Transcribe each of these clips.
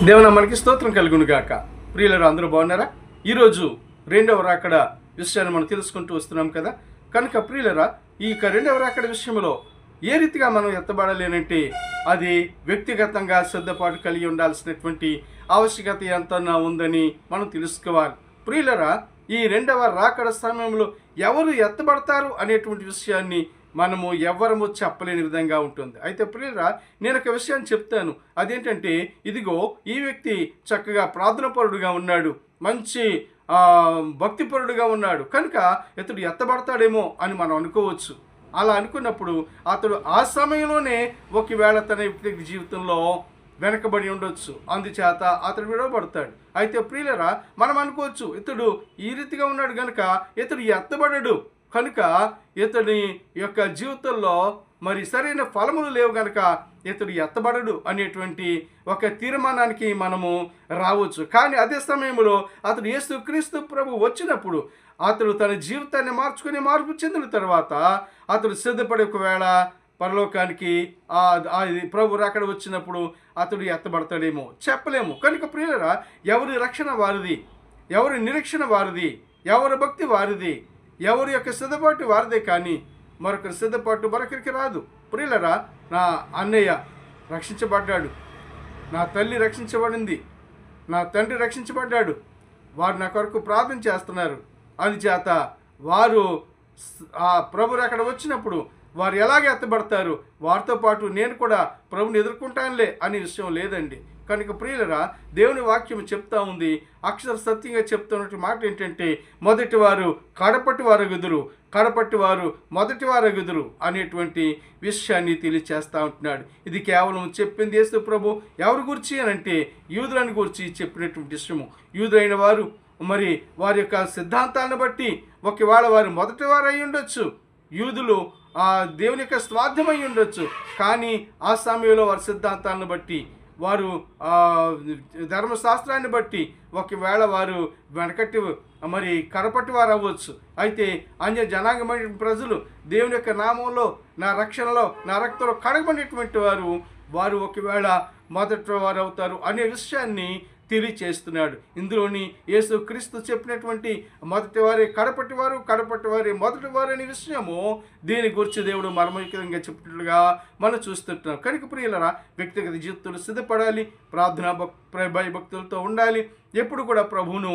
దేవుని మనకి స్తోత్రం కలుగును గాక. ప్రియులారా, అందరూ బాగున్నారా? ఈరోజు రెండవ రాకడ విషయాన్ని మనం తెలుసుకుంటూ వస్తున్నాం కదా. కనుక ప్రియులారా, ఈ రెండవ రాకడ విషయంలో ఏ రీతిగా మనం ఎత్తబడాలి అంటే అది వ్యక్తిగతంగా సిద్ధపాటు కలిగి ఉండాల్సినటువంటి ఆవశ్యకత ఎంత ఉందని మనం తెలుసుకోవాలి. ప్రియులారా, ఈ రెండవ రాకడ సమయంలో ఎవరు ఎత్తబడతారు అనేటువంటి విషయాన్ని మనము ఎవ్వరము చెప్పలేని విధంగా ఉంటుంది. అయితే ప్రియులారా, నేను ఒక విషయాన్ని చెప్తాను. అదేంటంటే, ఇదిగో ఈ వ్యక్తి చక్కగా ప్రార్థనాపరుడుగా ఉన్నాడు, మంచి భక్తిపరుడుగా ఉన్నాడు, కనుక ఇతడు ఎత్తబడతాడేమో అని మనం అనుకోవచ్చు. అలా అనుకున్నప్పుడు అతడు ఆ సమయంలోనే ఒకవేళ తన వ్యక్తిగత జీవితంలో వెనకబడి ఉండొచ్చు, అందుచేత అతడు విడవబడతాడు. అయితే ప్రియులారా, మనం అనుకోవచ్చు ఇతడు ఈ రీతిగా ఉన్నాడు కనుక ఇతడు ఎత్తబడడు, కనుక ఇతడి యొక్క జీవితంలో మరి సరైన ఫలములు లేవు కనుక ఇతడు ఎత్తబడడు అనేటువంటి ఒక తీర్మానానికి మనము రావచ్చు. కానీ అదే సమయంలో అతడు యేసుక్రీస్తు ప్రభు వచ్చినప్పుడు అతడు తన జీవితాన్ని మార్పు చెందిన తర్వాత అతడు సిద్ధపడి ఒకవేళ పరలోకానికి ప్రభు రాకడ వచ్చినప్పుడు అతడు ఎత్తబడతాడేమో చెప్పలేము. కనుక ప్రియులారా, ఎవరి రక్షణ వారిది, ఎవరి నిరీక్షణ వారిది, ఎవరి భక్తి వారిది, ఎవరి యొక్క సిద్ధపాటు వారిదే, కానీ మరొకరి సిద్ధపాటు మరొకరికి రాదు. ప్రియులారా, నా అన్నయ్య రక్షించబడ్డాడు, నా తల్లి రక్షించబడింది, నా తండ్రి రక్షించబడ్డాడు, వారు నా కొరకు ప్రార్థన చేస్తున్నారు, అందుచేత వారు ఆ ప్రభు అక్కడ వచ్చినప్పుడు వారు ఎలాగ ఎత్తబడతారు, వారితో పాటు నేను కూడా ప్రభుని ఎదుర్కొంటానులే అనే విషయం లేదండి. కనుక ప్రియులరా, దేవుని వాక్యం చెప్తా ఉంది, అక్షర సత్యంగా చెప్తున్నట్టు మాట ఏంటంటే, మొదటి వారు కడపటి వారగుదురు, కడపటి వారు మొదటి వారగుదురు అనేటువంటి విషయాన్ని తెలియచేస్తూ ఉంటున్నాడు. ఇది కేవలం చెప్పింది యేసు ప్రభు ఎవరి గురించి అని అంటే యూదులను గురించి చెప్పినటువంటి విషయము. యూదులైన వారు మరి వారి యొక్క సిద్ధాంతాలను బట్టి ఒకవేళ వారు మొదటి వారు అయి ఉండొచ్చు, యూదులు దేవుని యొక్క స్వార్థమై ఉండొచ్చు, కానీ ఆ సమయంలో వారి సిద్ధాంతాలను బట్టి వారు ధర్మశాస్త్రాన్ని బట్టి ఒకవేళ వారు వెనకటి మరి కడపటి వారు అవ్వచ్చు. అయితే అన్య జనాంగమైన ప్రజలు దేవుని యొక్క నామంలో, నా రక్షణలో, నా రక్తంలో కడగబడినటువంటి వారు ఒకవేళ మొదటి వారు అవుతారు అనే విషయాన్ని తెలియచేస్తున్నాడు. ఇందులోని యేసుక్రీస్తు చెప్పినటువంటి మొదటి వారే కడపటి వారు, కడపటి వారే మొదటి వారు అనే విషయము దీని గురించి దేవుడు మర్మయుక్తంగా చెప్పినట్లుగా మనం చూస్తుంటున్నాం. కనుక ప్రియులారా, వ్యక్తిగత జీవితంలో సిద్ధపడాలి, ప్రార్థనా భక్తులతో ఉండాలి, ఎప్పుడు కూడా ప్రభువును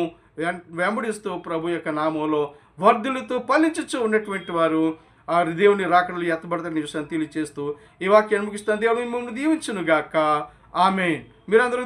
వెంబడిస్తూ ప్రభు యొక్క నామంలో వర్ధులతో ఫలించుచూ ఉన్నటువంటి వారు ఆ దేవుని రాకడలు ఎత్తబడతారనే విషయాన్ని తెలియచేస్తూ ఈ వాక్యాన్ని ముగిస్తాను. దేవుని మిమ్మల్ని దీవించును గాక. ఆమేన్. మీరందరూ